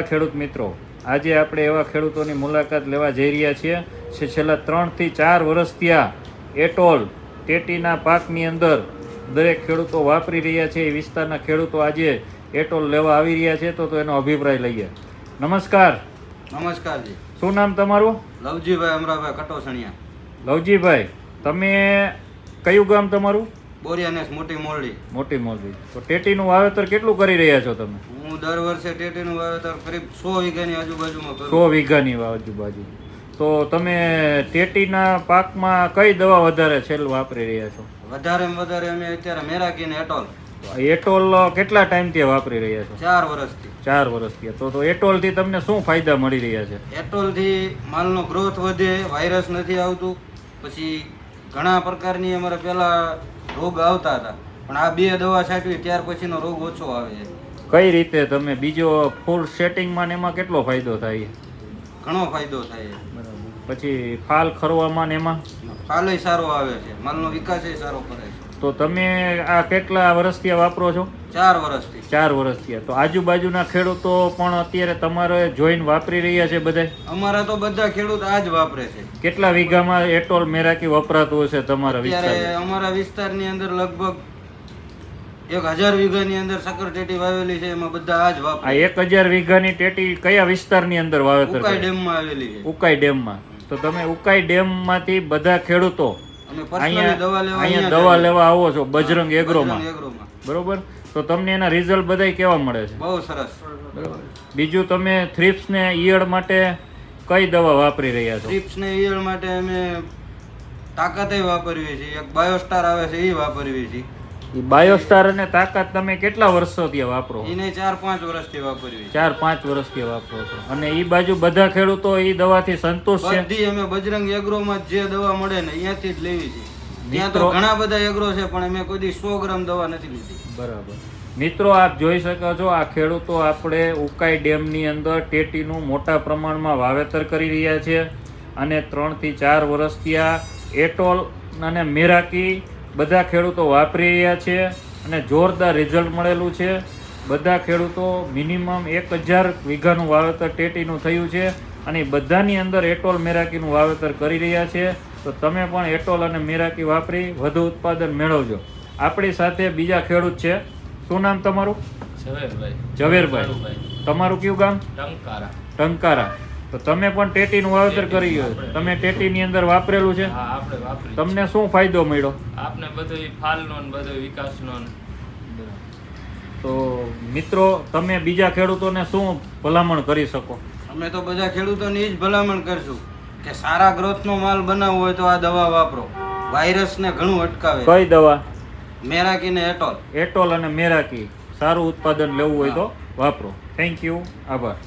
ખેડૂત મિત્રો, આજે આપણે એવા ખેડૂતોની મુલાકાત લેવા જઈ રહ્યા છીએ જે છેલ્લા 3 થી 4 વર્ષથી આ એટોલ ટેટીના પાકની અંદર દરેક ખેડૂતો વાપરી રહ્યા છે. એ વિસ્તારના ખેડૂતો આજે એટોલ લેવા આવી રહ્યા છે, તો એનો અભિપ્રાય લઈએ. નમસ્કાર. નમસ્કાર જી. શું નામ તમારું? લવજીભાઈ અમરાભાઈ કટોસણિયા. લવજીભાઈ, તમે કયું ગામ તમારું? બોરિયાનેસ મોટી મોરડી. મોટી મોરડી. તો ટેટીનું વાવેતર કેટલું કરી રહ્યા છો તમે? હું દર વર્ષે ટેટીનું વાવેતર કરીબ 100 વીઘાની આજુબાજુમાં કરું. 100 વીઘાની આજુબાજુ. તો તમે ટેટીના પાકમાં કઈ દવા વધારે છેલ્લે વાપરી રહ્યા છો? વધારે અમે અત્યારે મેરાકીને એટોલ. એટોલ કેટલા ટાઈમથી વાપરી રહ્યા છો? 4 વર્ષથી. 4 વર્ષથી. તો એટોલથી તમને શું ફાયદા મળી રહ્યા છે? એટોલથી માલનો ગ્રોથ વધે, વાયરસ નથી આવતું. પછી ઘણા પ્રકારની અમારે પહેલા રોગ આવતા હતા, પણ આ 2 દવા છાંટવી ત્યાર પછીનો રોગ ઓછો આવે છે. કઈ રીતે તમે બીજો ફૂલ સેટિંગમાં ને એમાં કેટલો ફાયદો થાય? ઘણો ફાયદો થાય છે. બરાબર. પછી ફાલ ખરવામાં ને એમાં ફાલય સારો આવે છે, માલનો વિકાસય સારો કરે છે. તો તમે આ કેટલા વર્ષથી વાપરો છો? 4 વર્ષથી. 4 વર્ષથી. તો આજુબાજુના ખેડૂતો પણ અત્યારે તમારે જોઈને વાપરી રહ્યા છે બધા? અમારા તો બધા ખેડૂત આ જ વાપરે છે. કેટલા વીઘામાં એટોલ મેરાકી વપરાતું હશે તમારા વિસ્તારમાં? અમારા વિસ્તારની અંદર લગભગ 1000 વીઘાની અંદર શક્કર ટેટી વાવેલી છે, એમાં બધા આ જ વાપરે. આ 1000 વીઘાની ટેટી કયા વિસ્તારની અંદર વાવેતર? ઉકાઈ ડેમમાં આવેલી છે. ઉકાઈ ડેમમાં. તો તમે ઉકાઈ ડેમમાંથી બધા ખેડૂતો અહીંયા દવા લેવા આવો છો બજરંગ એગ્રોમાં, બરોબર? તો તમને એના રિઝલ્ટ બધા કેવા મળે છે? બહુ સરસ. બરોબર. બીજું, તમે થ્રિપ્સ ને ઈયળ માટે કઈ દવા વાપરી રહ્યા છો? થ્રિપ્સ ને ઈયળ માટે અમે તાકાતે વાપરવી છે. એક બાયોસ્ટાર આવે છે, એ વાપરવી છે. એ બાયોસ્ટાર અને તાકાત તમે કેટલા વર્ષોથી વાપરો? એને 4-5 વર્ષથી વાપરવી. 4-5 વર્ષથી વાપરો છો. અને એ બાજુ બધા ખેડૂતો એ દવાથી સંતુષ્ટ છે? બધી અમે બજરંગ એગ્રોમાં જે દવા મળે ને અહીંયાથી જ લેવી છે. ત્યાં તો ઘણા બધા એગ્રો છે, પણ અમે કોઈ દી 100 ગ્રામ દવા નથી લીધી. બરાબર. મિત્રો, આપ જોઈ શકો છો, આ ખેડૂતો આપણે ઉકાઈ ડેમની અંદર ટેટીનું મોટા પ્રમાણમાં વાવેતર કરી રહ્યા છે. અને 3 થી 4 વર્ષથી આ એટોલ અને મેરાકી બધા ખેડૂતો વાપરી રહ્યા છે અને જોરદાર રિઝલ્ટ મળેલું છે. બધા ખેડૂતો મિનિમમ 1000 વીઘાનું વાવેતર ટેટીનું થયું છે અને બધાની અંદર એટોલ મેરાકીનું વાવેતર કરી રહ્યા છે. તો તમે પણ એટોલ અને મેરાકી વાપરી વધુ ઉત્પાદન મેળવજો. આપણી સાથે બીજા ખેડૂત છે. શું નામ તમારું? ઝવેરભાઈ. ઝવેરભાઈ. તમારું કયું ગામ? ટંકારા. ટંકારા. તો તમે પણ ટેટીનું વાવેતર કરી ગયો? તમે ટેટીની અંદર વાપરેલું છે? હા, આપણે વાપરી. તમને શું ફાયદો મળ્યો? આપને બધો ફાલનો ને બધો વિકાસનો. તો મિત્રો, તમે બીજા ખેડૂતોને શું ભલામણ કરી શકો? અમે તો બધા ખેડૂતોને એ જ ભલામણ કરશું કે સારા ગ્રોથનો માલ બનાવવો હોય તો આ દવા વાપરો. વાયરસને ઘણું અટકાવે. કઈ દવા? મેરાકી ને એટોલ. એટોલ અને મેરાકી. સારું ઉત્પાદન લેવું હોય તો વાપરો. Thank you. આભાર.